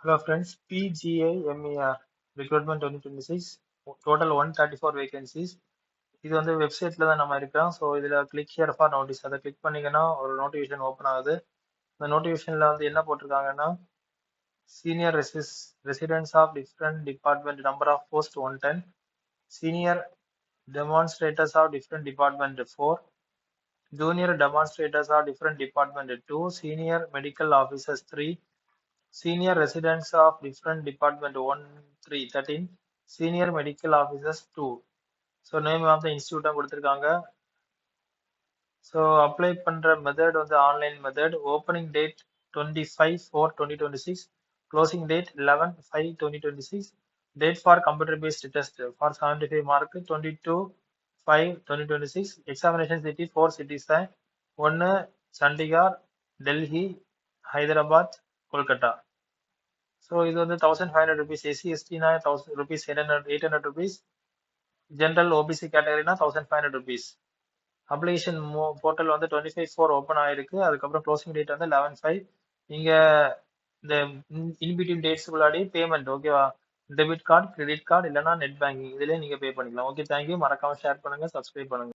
Hello friends, PGIMER Recruitment 2026 total 134 vacancies. இது வந்து வெப்சைட்ல தான் நம்ம இருக்கோம். ஸோ இதில் கிளிக் ஹியர் ஃபார் நோட்டீஸ் அதை கிளிக் பண்ணீங்கன்னா ஒரு நோட்டிஃபிகேஷன் ஓப்பன் ஆகுது. இந்த நோட்டிஃபிகேஷனில் வந்து என்ன போட்டிருக்காங்கன்னா senior residents of different department number of post 110, senior demonstrators of different department 4, junior demonstrators of different department 2, senior medical officers 3, senior residents of different department 1 3 13, senior medical officers 2. So name of the institute கொடுத்திருக்காங்க. So apply பண்ற method வந்து online method. Opening date 25/4/2026, closing date 11/5/2026, date for computer based test for 75 mark 22/5/2026, examination city 4 cities தான். 1 Chandigarh, Delhi, Hyderabad, Kolkata. So இது வந்து 1500 rupees, SC எஸ்டினா 1000 rupees, 800 rupees, general OBC கேட்டகரினா 1500 rupees. Application portal வந்து 25/4 open ஆயிருக்கு. அதுக்கப்புறம் க்ளோசிங் டேட் வந்து 11/5. நீங்க இந்த இன்பிட்வீன் டேட்ஸ்க்குள்ளாடி பேமெண்ட் ஓகேவா, டெபிட் கார்டு, கிரெடிட் கார்டு இல்லைன்னா நெட் பேங்கிங் இதுலேயே நீங்க பே பண்ணிக்கலாம். Okay, thank you. மறக்காம ஷேர் பண்ணுங்க, சப்ஸ்கிரைப் பண்ணுங்க.